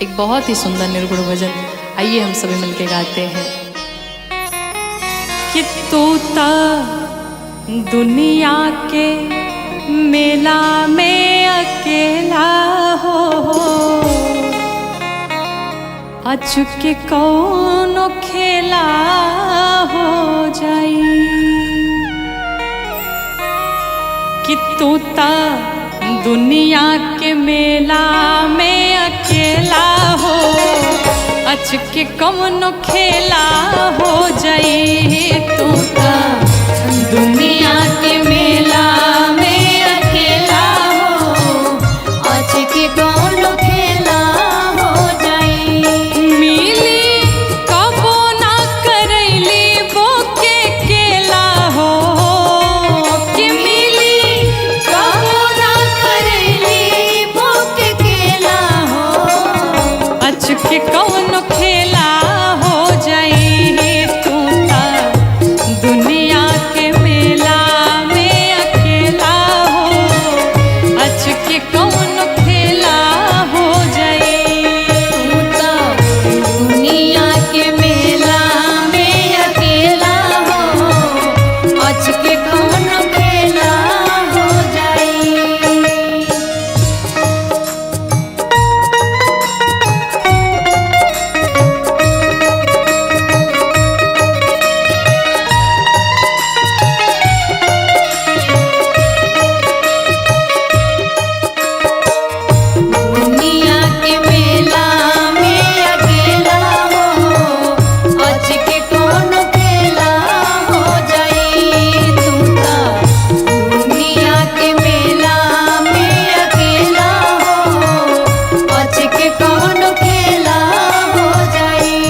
एक बहुत ही सुंदर निर्गुण भजन, आइए हम सभी मिलके गाते हैं। कि तूता दुनिया के मेला में अकेला हो, अचुके कौनो खेला हो जाई। कि तूता दुनिया के मेला में अकेला हो, अचके कौनो खेला हो जाई। तूता दुनिया के मेला में अकेला हो, अचके कौनो खेला हो जाई। मिली कबो ना करैली बोके केला हो, कि मिली कबो ना करैली बोके केला हो, अचके कौनो खेला हो जाई। तूता दुनिया के मेला में अकेला हो, अचके कौनो खेला हो जाई। तूता दुनिया के मेला में अकेला हो, अचके कौनो खेला हो जाई। दुनिया के मेला में अकेला हो, अचके कौनो खेला हो जाई। तूता दुनिया के मेला में अकेला हो, अचके कौनो खेला हो जाई।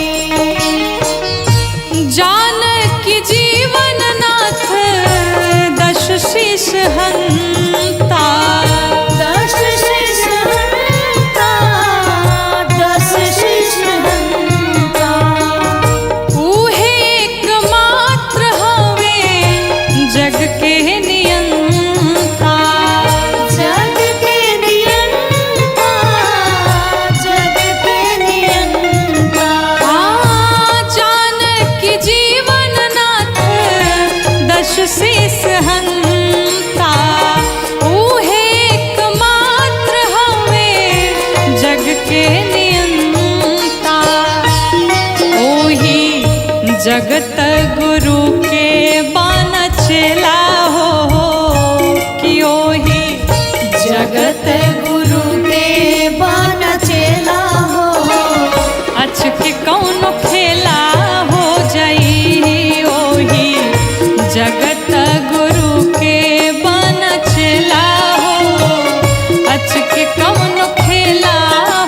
जान की जीवन नाथ दश शीश हंता, दश शीश हंता, दश शीश हंता। ऊहे एकमात्र हवे जग के नियंता, जग के नियंता, जग के नियंता। जान की जीवन नाथ दश शीश हंता, ऊहे एकमात्र हवे जग के नियंता। ओही जगत गुरु के बान चेला हो, कि ओही जगत गुरु के बान चेला हो, अचके कौनो खेला हो जाई। ओही जगत गुरु के बान चेला हो, अचके कौनो खेला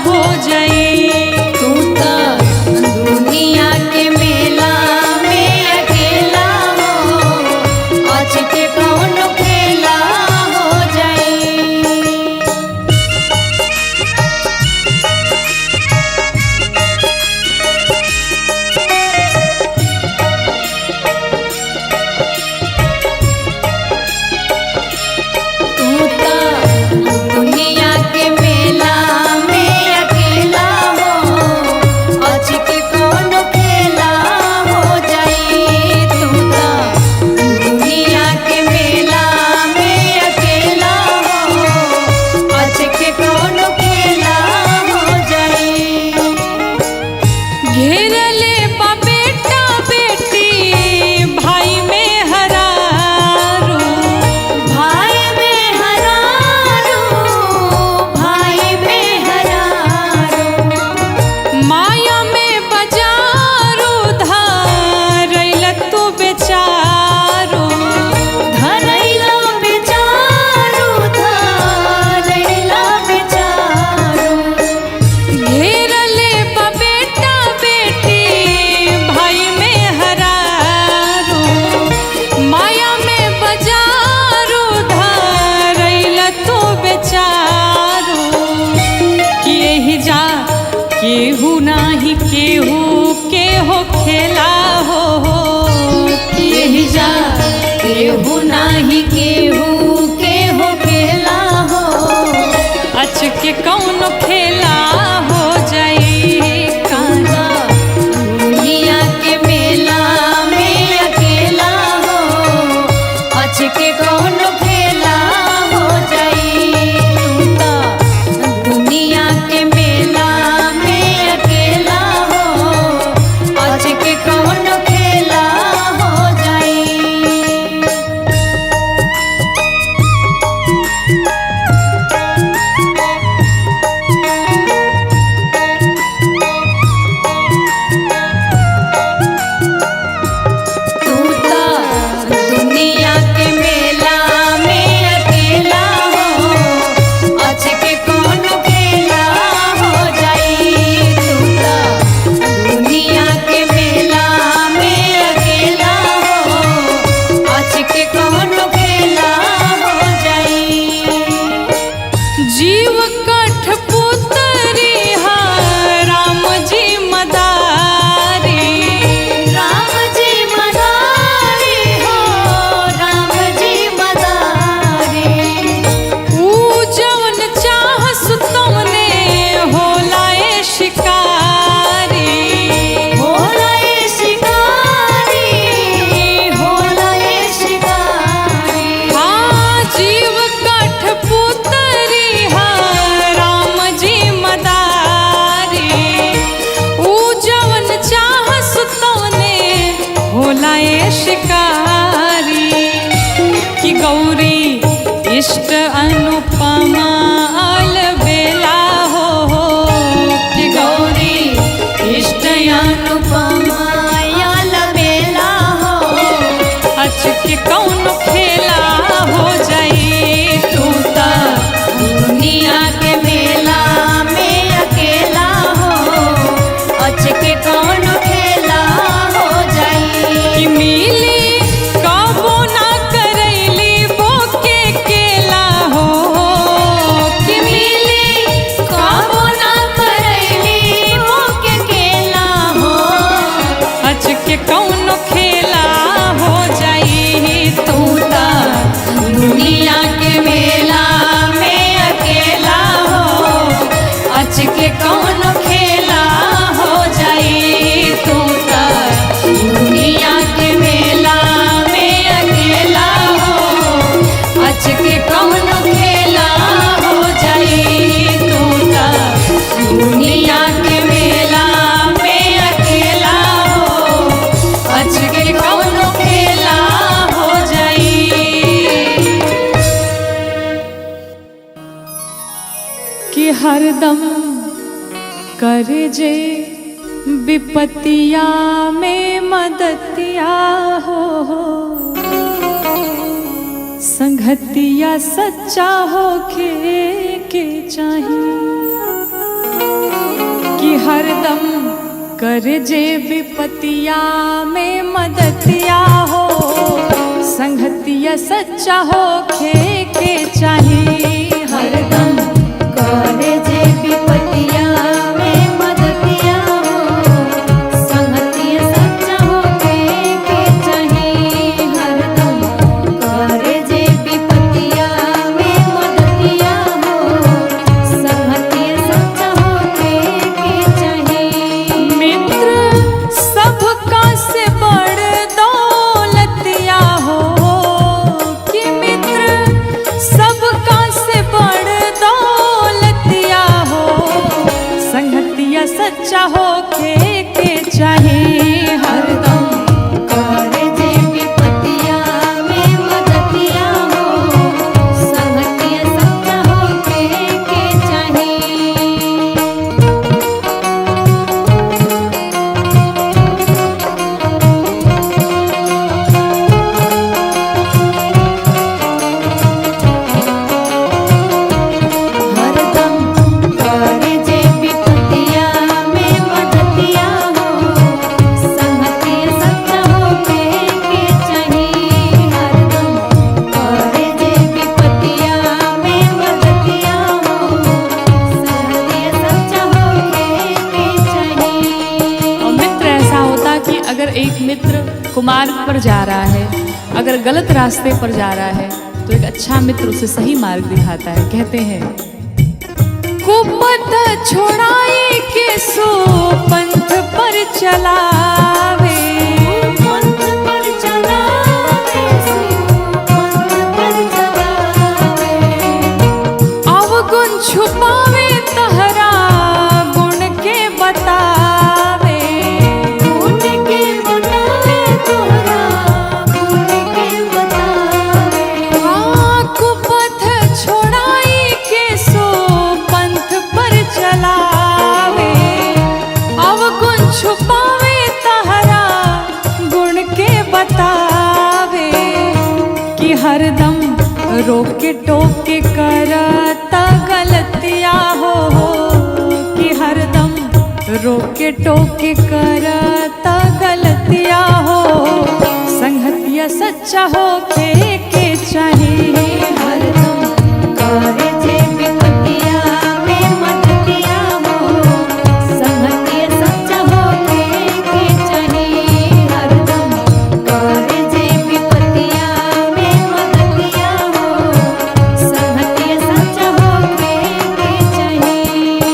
हो जाई। तूता दुनिया के मेला में अकेला हो, अचके कौनो खेला हो जाई। तूता दुनिया के मेला में अकेला हो, अचके कौनो खेला हो जाई। तूता दुनिया के मेला में अकेला हो, अचके कौनो खेला हो जाई। घेरले बा बेटा बेटी भाई में हरारू, भाई में हरारू, भाई में हरारू। माया में बजारू धरैल तू बेचारू, धरैल बेचारू, धरैल बेचारू। घेरले बा बेटा बेटी भाई में हरारू, माया में बजारू धरैल तू बेचारू। कि यही जा केहू नाही केहू के हो खेला हो, कि यही जा केहू नाही केहू के हो खेला हो, अचके कौनो खेला हो जाई। इष्ट अनुपमा अलबेला हो कि गौरी इष्ट अनुपमा अलबेला हो अचके कौन खेला हो जाई तू ता दुनिया के मेला में अकेला हो अचके कौन खेला हो जाई कि मिली कबो ना करैली बोके केला हो कि मिली कबो ना करैली बोके केला हो अचके कौन खेला हो जाई तू ता दुनिया के मेला में अकेला हो अचके कौन खेला हो जाई तू ता दुनिया के मेला में अकेला हो अचके कौन खेला हो जाई तू ता दुनिया के मेला में अकेला हो अचके कौन खेला हो जाई कि हरदम करे जे विपतिया में मदतिया हो संगतिया सच्चा होके के चाहिए कि हरदम करे जे विपतिया में मदतिया हो संगतिया सच्चा होके के चाहिए हरदम करे जे विपतिया में मदतिया हो संगतिया सच्चा होके के चाहिए हरदम करे जे विपतिया में मदतिया हो संगतिया सच्चा होके के चाहिए मित्र सबका से बड़ दौलतिया हो कि मित्र सबका से बड़ दौलतिया हो संगतिया सच्चा होके के चाहिए हरदम करे जे विपतिया में मदतिया हो संगतिया सच्चा होके के चाहिए हरदम करे जे विपतिया में मदतिया हो संगतिया सच्चा होके के चाहिए हरदम करे जे विपतिया में मदतिया हो संगतिया सच्चा होके के चाहिए और मित्र ऐसा होता कि अगर एक मित्र कुमार्ग पर जा रहा है अगर गलत रास्ते पर जा रहा है तो एक अच्छा मित्र उसे सही मार्ग दिखाता है कहते हैं कुपथ छोड़ाई के सो पंथ पर चलावे पंथ पर चलावे सो पंथ पर चलावे अवगुण छुपावे तहरा गुण के बतावे गुण के बतावे तोहरा गुण के बतावे कुपथ छोड़ाई के सो पंथ पर चलावे अवगुण छुपावे तहरा गुण के बतावे कि हरदम रोके टोके करता गलतिया हो कि हरदम रोके टोके करता गलतिया हो संगतिया सच्चा होके के चाहिए हरदम करे जे विपतिया में मदतिया हो संगतिया सच्चा होके के चाहिए हरदम करे जे विपतिया में मदतिया हो संगतिया सच्चा होके के चाहिए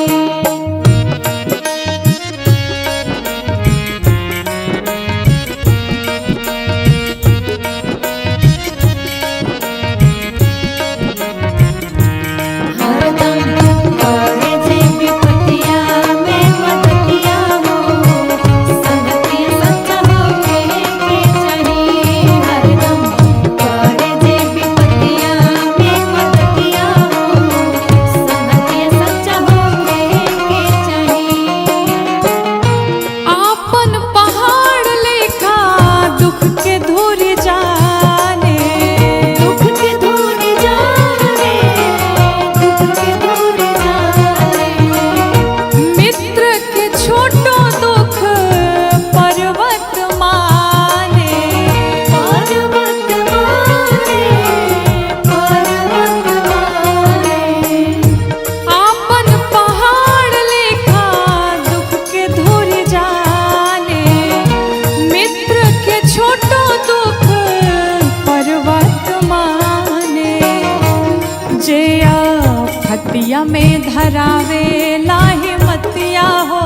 धरावे लाहि मतिया हो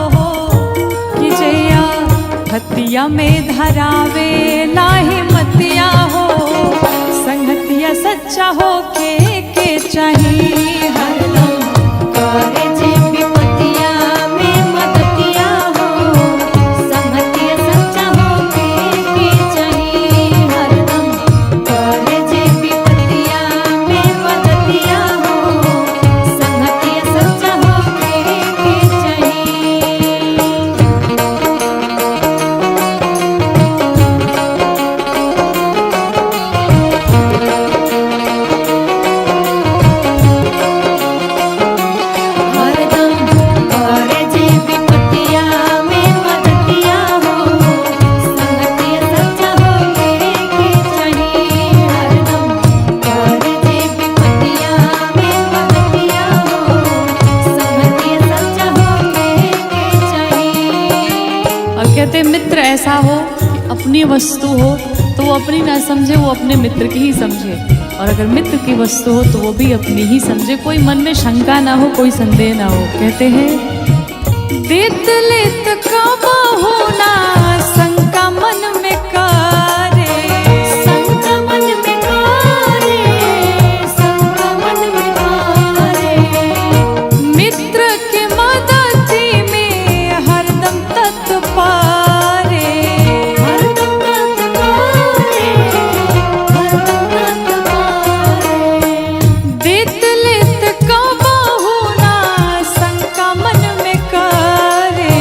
कि जैया हतिया में धरावे लाहि मतिया हो संगतिया सच्चा हो के चाहिए हरदम करे जे विपतिया में मदतिया हो संगतिया सच्चा हो के चाहिए हरदम करे जे विपतिया में मदतिया हो संगतिया सच्चा हो के चाहिए। हरदम करे जे विपतिया में मदतिया हो संगतिया सच्चा हो के चाहिए हरदम करे जे विपतिया में मदतिया हो संगतिया सच्चा हो के चाहिए। और कहते हैं, मित्र ऐसा हो अपनी वस्तु हो तो वो अपनी ना समझे, वो अपने मित्र की ही समझे, और अगर मित्र की वस्तु हो तो वो भी अपनी ही समझे, कोई मन में शंका ना हो, कोई संदेह ना हो। कहते हैं, देत लेत काबा होना शंका मन में करे शंका मन में करे शंका मन में करे मित्र के मदति में हरदम तत्पारे हरदम तत्पारे हरदम तत्पारे देत लेत काबा होना शंका मन में करे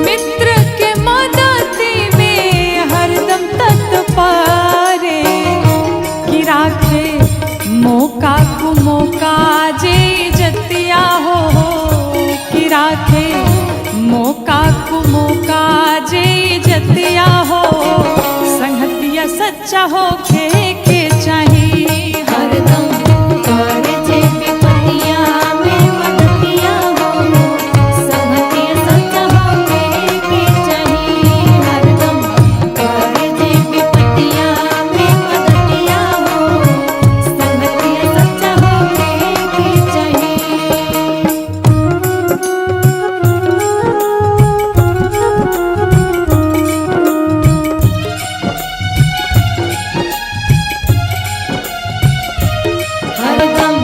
मित्र के मदति में हरदम तत्पारे कि राखे मौका को मौका जे जतिया हो कि राखे मौका को मौका जे जतिया हो संगतिया सच्चा हो के चाहिए हरदम करे जे विपतिया में मदतिया हो संगतिया सच्चा हो के चाहिए हरदम करे जे विपतिया में मदतिया हो संगतिया सच्चा हो के चाहिए। हरदम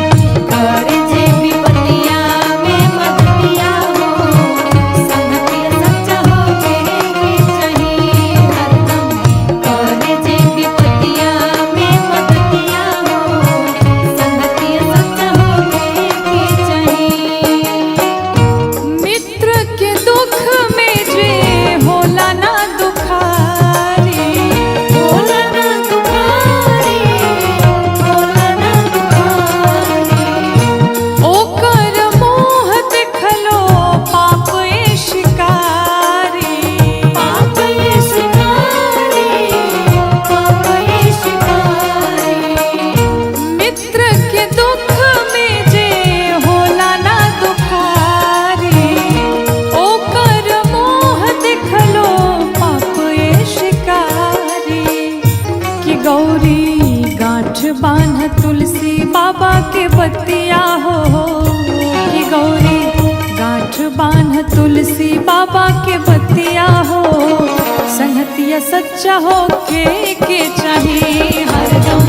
करे जे विपतिया में मदतिया हो संगतिया सच्चा हो के चाहिए हरदम करे जे विपतिया में मदतिया हो संगतिया सच्चा हो के चाहिए। मित्र के दुख में जे होला ना दुखारी होला ना दुखारी होला ना दुखारी ओकर मोह देखलो पाप ए शिकारी पाप ये शिकारी पाप ये शिकारी मित्र के दुख में जे होला ना दुखारी ओकर मोह देखलो पाप ए शिकारी कि गौरी गांठ बांध तुलसी बाबा के बतिया हो कि गौरी गांठ बांध तुलसी बाबा के बतिया हो संगतिया सच्चा हो के चाहिए हरदम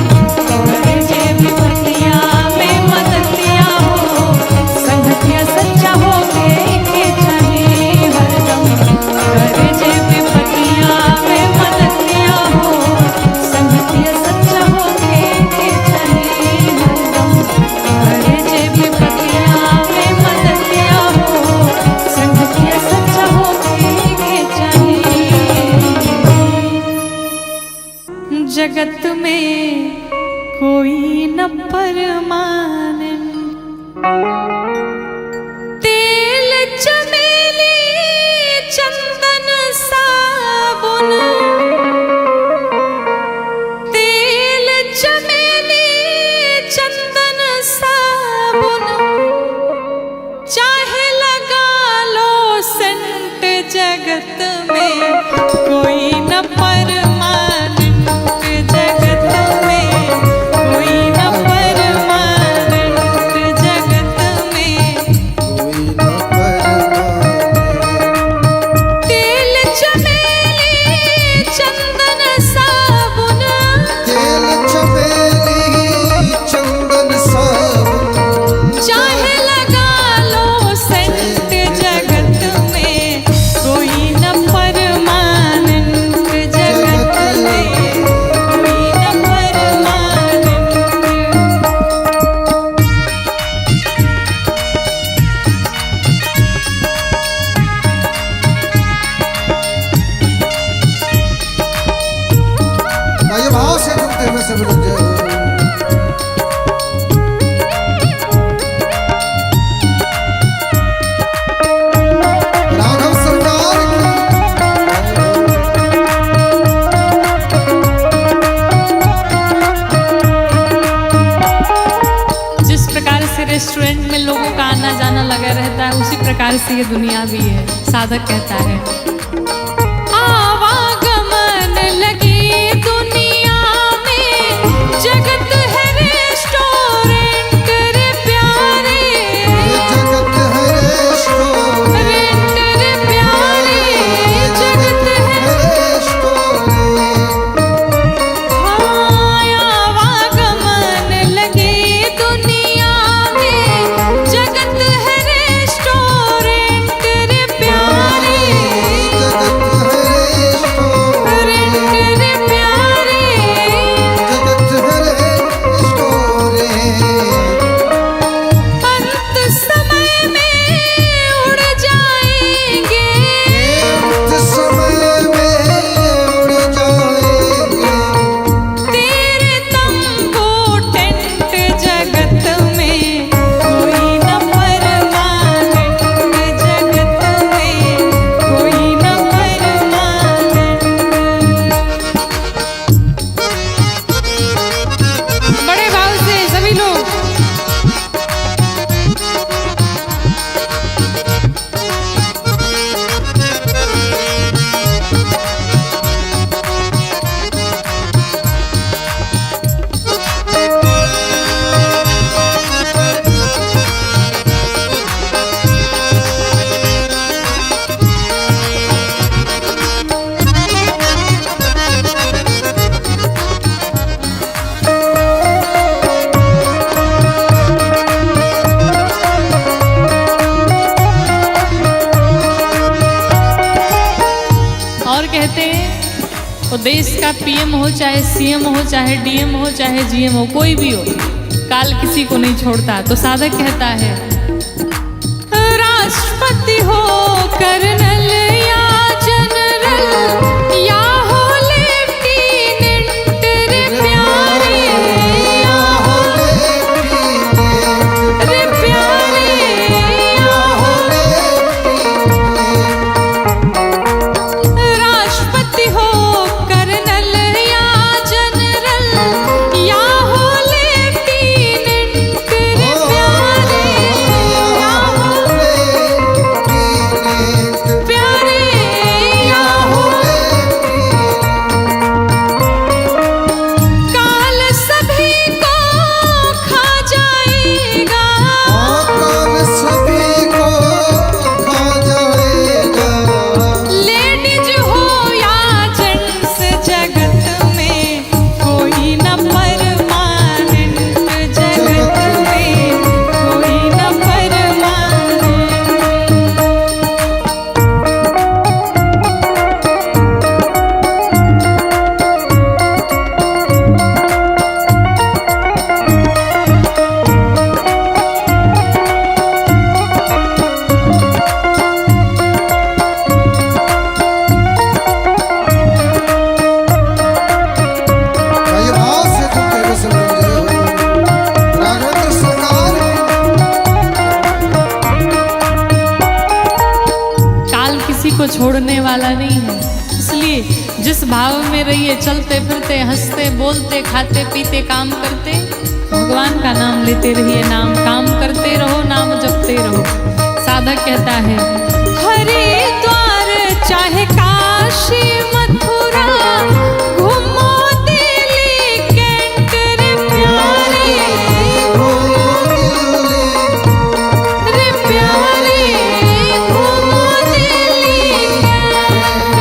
करे जे विपतिया में मदतिया हो संगतिया सच्चा हो के चाहिए हरदम करे जे विपतिया में मदतिया हो संगतिया सच्चा हो के चाहिए हरदम करे जे विपतिया में मदतिया हो संगतिया सच्चा हो के चाहिए। जगत में कोई न परमाने तेल चमेली चंदन साबुन तेल चमेली चंदन साबुन चाहे लगा लो सेंट जगत में कोई न परमानेंट जगत में कोई न परमानेंट जगत में प्रकार से ये दुनिया भी है। साधक कहता है, आवागमन लगी दुनिया में, जगत है रेस्टोरेंट रे प्यारे, जगत है रेंट रे प्यारे, जगत है आवागमन लगी दुनिया में, जगत है रेस्टोरेंट रे प्यारे, रेंट रे प्यारे, अंत समय में उड़ जाएंगे, तेरे तंबू टेंट जगत में, कोई न परमानेंट जगत में, कोई न परमानेंट। बड़े भाव से सभी लोग और कहते हैं, वो देश का पीएम हो, चाहे सीएम हो, चाहे डीएम हो, चाहे जीएम हो, कोई भी हो, काल किसी को नहीं छोड़ता। तो साधक कहता है, राष्ट्रपति हो, कर्नल या जनरल, या हो लेफ्टिनेंट रे प्यारे, या हो रे प्यारे, या हो राष्ट्रपति हो, कर्नल या जनरल, या हो लेफ्टिनेंट रे प्यारे, या हो प्यारे, या हो काल सभी को खा जाएगा, लेडीज हो या जेंट्स जगत में, कोई न परमानेंट जगत में, कोई न परमानेंट। काल किसी को छोड़ने वाला नहीं है, इसलिए जिस भाव में रहिए, चलते फिरते, हंसते बोलते, खाते पीते, काम करते, भगवान का नाम लेते रहिए, नाम काम करते रहो, नाम जपते रहो। साधक कहता है, हरिद्वार चाहे काशी मथुरा, घूमो दिल्ली कैंट रे प्यारे, रे प्यारे, घूमो दिल्ली कैंट।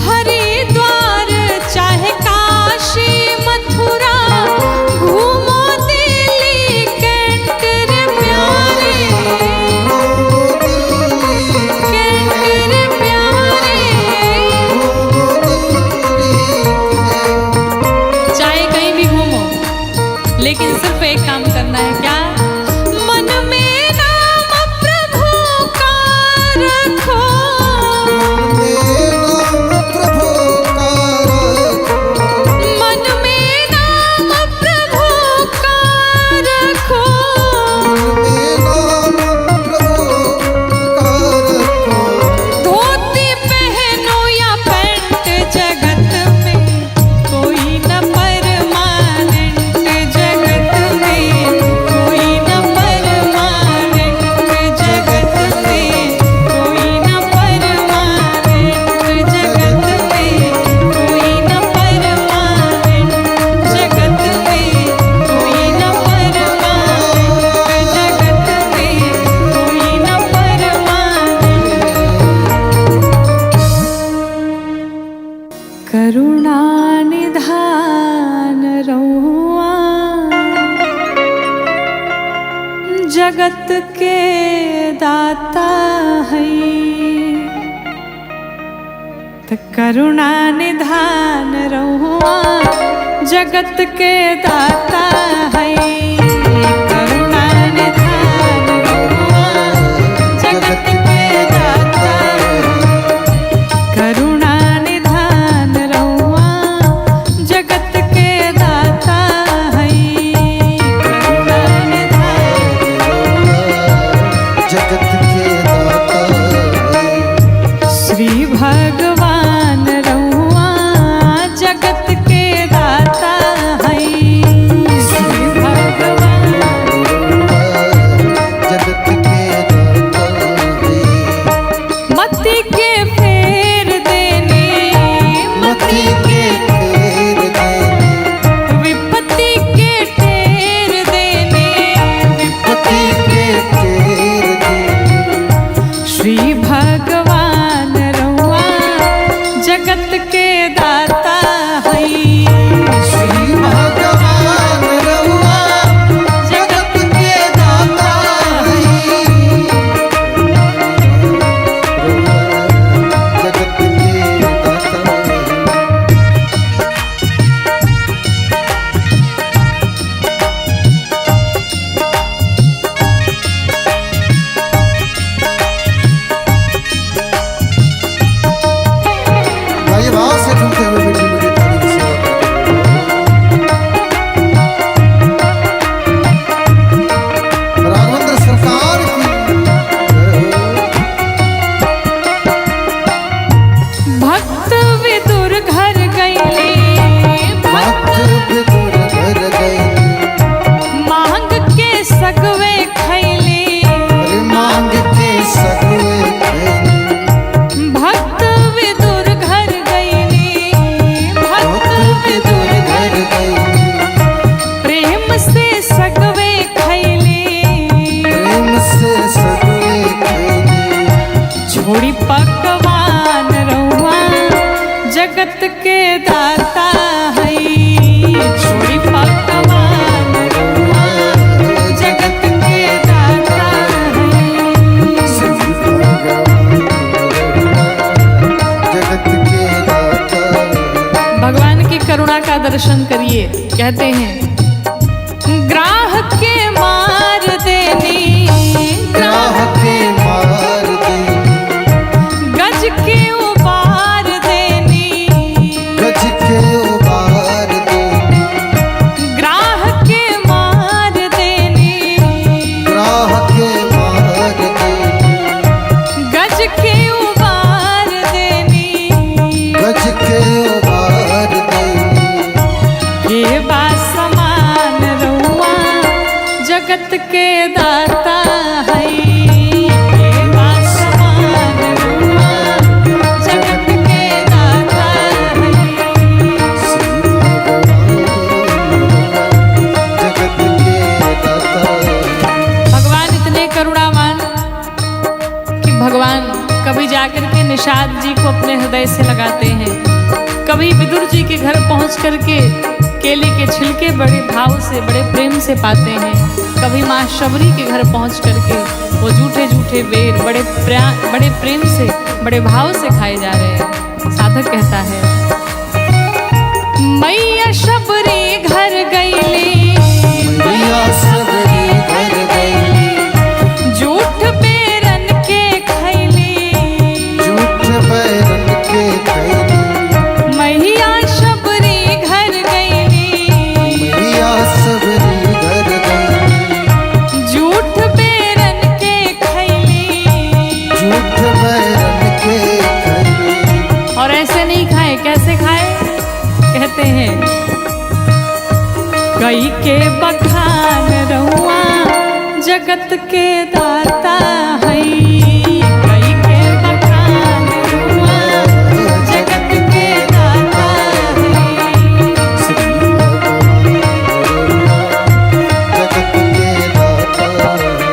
हरिद्वार चाहे काशी मथुरा, घूमो दिल्ली कैंट रे प्यारे, तो करुणा निधान रहुआ जगत के दाता है। करुणा निधान रहुआ जगत के दाता है। करुणा निधान रहुआ जगत के दाता है। करुणा निधान जगत के दाता है। श्री भगवान रहुआ जगत के दाता है। श्री भगवान जगत के दाता है। मति के फेर देने मति के फेर देने विपत्ति के टेर देने पति के फेर देने श्री भगवान रहुआ जगत के दाता है। श्री भगवान रहुआ जगत के दाता है। जगत के दाता है। भाई भाव से झूमते हुए बेटी मुझे ताली की सेवा करते। राघवेंद्र सरकार की जय हो। भक्त विदुर घर गईले भक्त विदुर घर गए मांग के सगवे खैले। अरे मांग के सगवे खैले। भक्त विदुर घर गईले भक्त विदुर घर प्रेम से सगवे खैले। प्रेम से सगवे खैले। छोड़ी पकवान रहुआ जगत के दाता है। छोड़ी पकवान रहुआ जगत के दाता है। श्री भगवान जगत के दाता है। भगवान की करुणा का दर्शन करिए। कहते हैं ग्राह के मार देनी ग्राह के मार देनी गज के उबार देनी। गज के उबार देनी ग्राह के मार देनी ग्राह के मार देनी गज के उबार देनी। गज के उबार देनी ये बात समान रहुआ जगत के दाता है। ये बात समान रहुआ जगत के दाता है। श्री भगवान जगत के दाता है। भगवान इतने करुणावान कि भगवान कभी जाकर के निषाद जी को अपने हृदय से लगाते हैं। कभी विदुर जी के घर पहुंच करके केले के छिलके बड़े भाव से बड़े प्रेम से पाते हैं। कभी माँ शबरी के घर पहुंच करके वो झूठे झूठे बेर बड़े प्रेम से बड़े भाव से खाए जा रहे हैं। साधक कहता है मैया शबरी घर गईली मैया सबरी घर गई झूठ बेरन के खैली। झूठ बैरन के खैली। मैया शबरी घर गईली मैया सबरी घर गई झूठ बेरन के खैली। झूठ बैरन के खैली। और ऐसे नहीं खाए, कैसे खाए? कहते हैं कई के बखान रहुआ जगत के दाता है। कई के बखान रहुआ जगत के दाता है। श्री भगवान जगत के दाता है।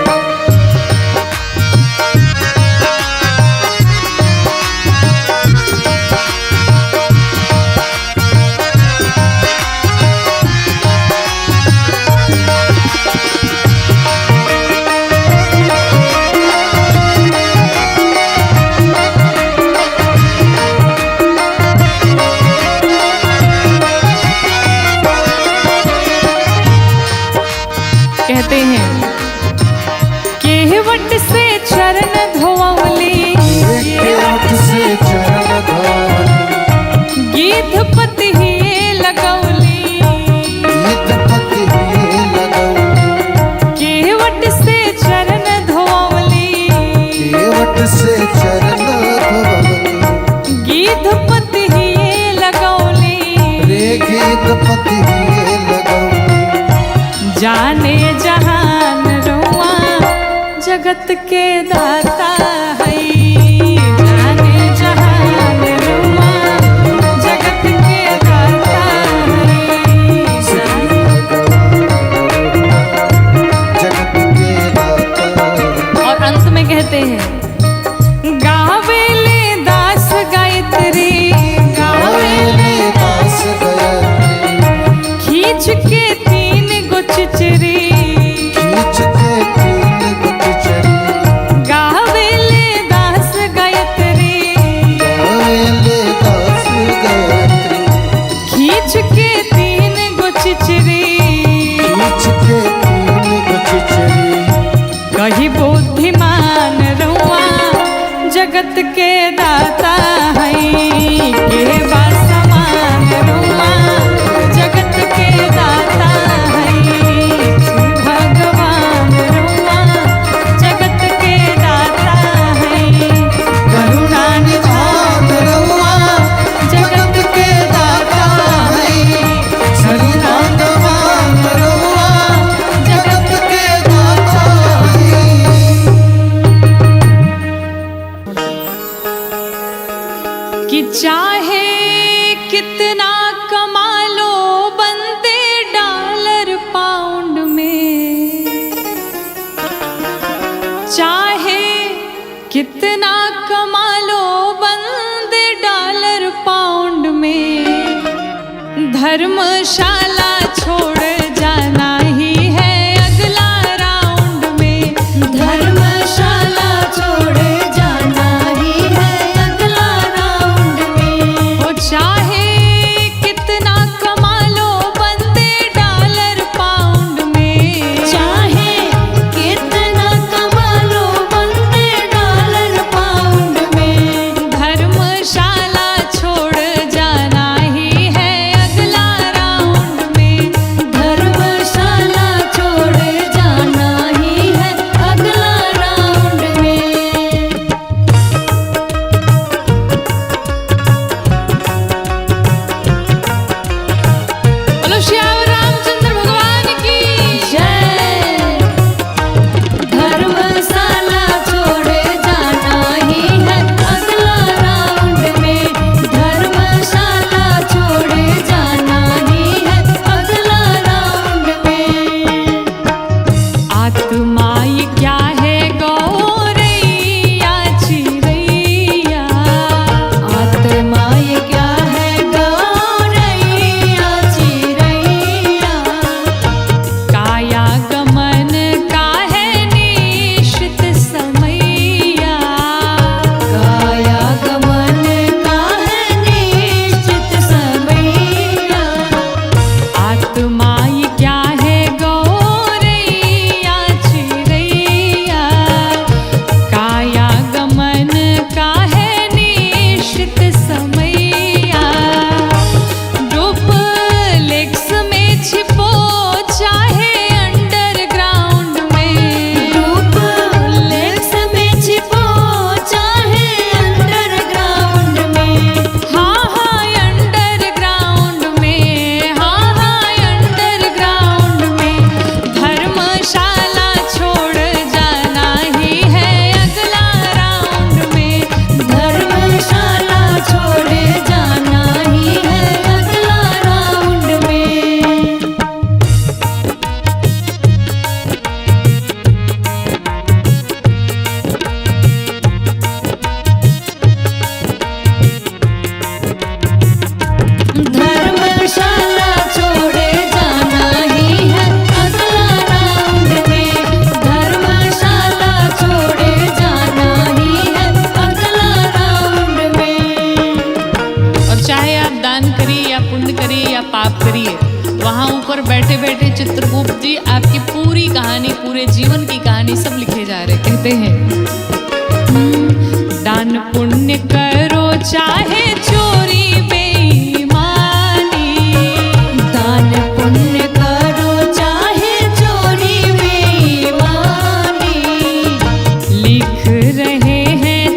से चरण धोवली गीत पति ही लगौली रे गीत पति लगौली जाने जहान रुआ जगत के दाता है जाने जहान रुआ जगत के दाता है जगत के दाता। और अंत में कहते हैं गावेले दास गायत्री गावेले दास गायत्री खींच के तीन गो चिचरी खींच के तीन गुट चरी गावेले दास गायत्री गावेले दास गायत्री खींच के तीन गो चिचरी खींच के तीन गुट चरी कही बुद्धिमान रुआ जगत के दाता है के बा समान रुआ जगत के दाता है भगवान रुआ जगत के दाता है करुणा निधान रुआ जगत के दाता है करुणा निधान रुआ जगत के दाता है। कि चाहे कितना कमा लो बंदे डॉलर पाउंड में चाहे कितना कमा लो बंदे डॉलर पाउंड में धर्मशाला छोड़ जाना ही है अगला राउंड में धर्मशाला छोड़ जाना ही है अगला राउंड में वो चाहे कितना कमा लो बंदे डॉलर पाउंड में चाहे कितना कमा लो बंदे डॉलर पाउंड में धर्मशाला छोड़ जाना ही है अगला राउंड में धर्मशाला छोड़ जाना ही है अगला राउंड में। बोलो श्याम रामचंद्र भगवान की जय। धर्मशाला छोड़ जाना ही है अगला राउंड में धर्मशाला छोड़ जाना ही है अगला राउंड में। आत्मा ये क्या है गौरैया चिरैया आत्मा ये क्या है गौरैया चिरैया काया गमन का है निश्चित समैया काया गमन का है निश्चित समैया आत्मा ये क्या है गौरैया चिरैया काया गमन का है निश्चित समैया डुप्लेक्स में छिपो चाहे अंडरग्राउंड में डुप्लेक्स में छिपो चाहे अंडरग्राउंड में हाँ हाँ अंडरग्राउंड में हाँ हाँ अंडरग्राउंड में धर्मशाला छोड़ जाना ही है अगला राउंड में धर्मशाला छोड़ जाना ही है अगला राउंड में। धर्मशाला छोड़ जाना ही है अगला राउंड में धर्मशाला छोड़ जाना ही है अगला राउंड में। और चाहे आप दान करिए या पुण्य करिए या पाप करिए वहाँ ऊपर बैठे बैठे चित्रगुप्त जी आपकी पूरी कहानी पूरे जीवन की कहानी सब लिखे जा रहे कहते हैं दान पुण्य करो चाहे चोरी बेईमानी दान पुण्य करो चाहे चोरी बेईमानी लिख रहे हैं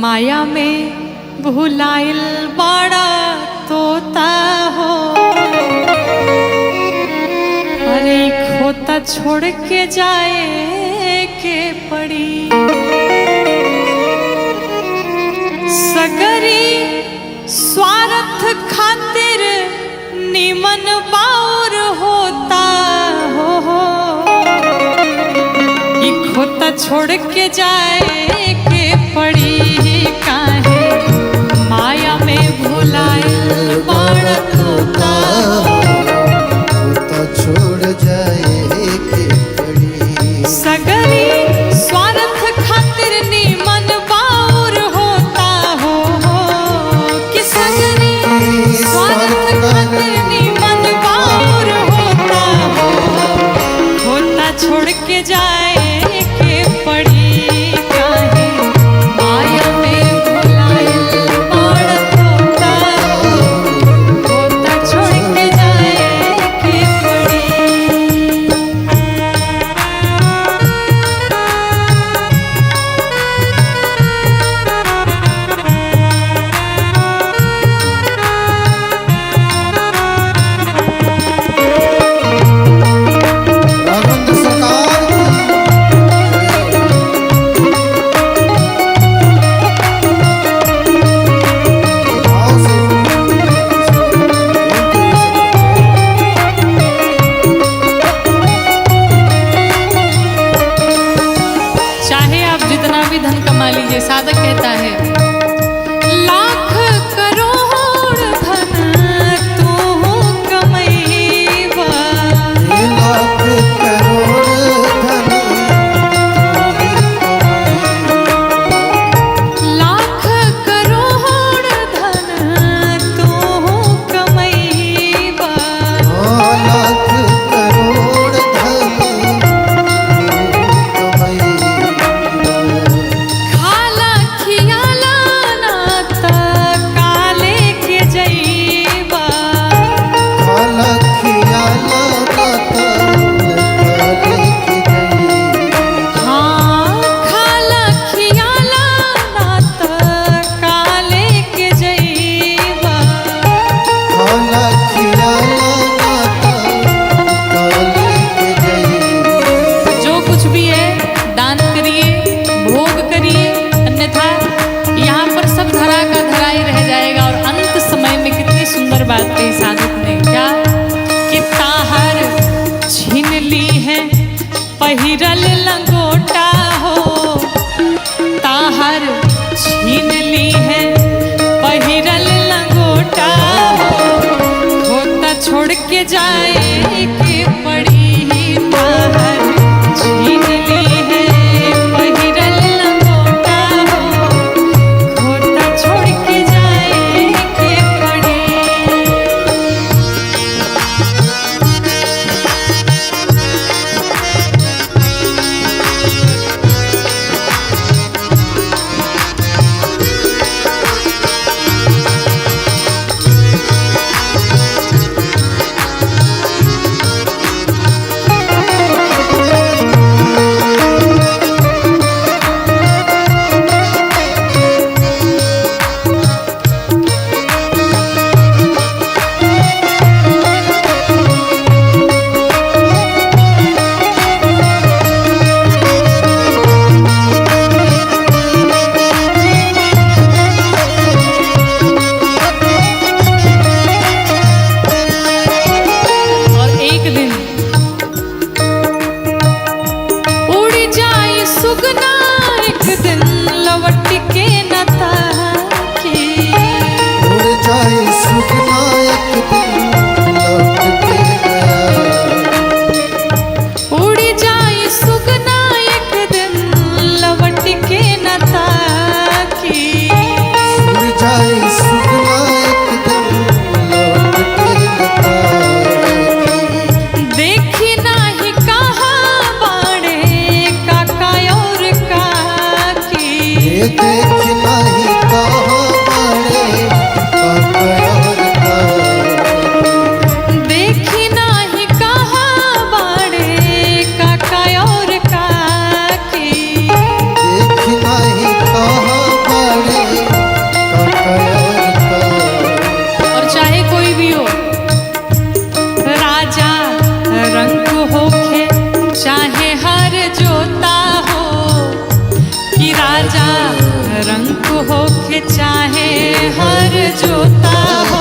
माया में भुलाइल बड़ा तोता हो, अरे खोता छोड़ के जाए के पड़ी। सगरी स्वार्थ खातिर निमन बाउर होता हो, ई खोता छोड़ के जाए के पड़ी। काहे माया में भुलाइल बड़ा तोता, तो छोड़ जाए के पड़ी। सगरी स्वार्थ खातिर निमन बाउर होता हो, कि सगरी स्वार्थ खातिर निमन बाउर होता हो, होता छोड़ के जाए के पड़ी। काहे माया में भुलाइल बड़ा तोता, होता छोड़ के जाए के पड़ी। राघवेंद्र सरकार की भाव से चाहे आप जितना भी धन कमा लीजिए, साधक कहता है लाख करोड़ धन तू कमैबा, लाख करोड़ धन लाख करोड़ धन तू कमैबा, लाख करोड़ धन खाला खियाला ना त काले के जइबा, खाला खियाला हाँ खाला खियाला ना त काले के जइबा। खाला खियाला जो कुछ भी है दान करिए, भोग करिए, अन्यथा यहाँ पर सब धरा का धरा ही रह जाएगा। और अंत समय में कितनी सुंदर बात कही साधक ने, क्या कि ताहर छीन ली है पहिरल लंगोटा हो, ताहर छीन ली है पहिरल लंगोटा हो, होता छोड़ के जाए के पड़ी। ताहर छीन ली है पहिरल लंगोटा हो, होता छोड़ के जाए के पड़ी। के चाहे हर जोता हो।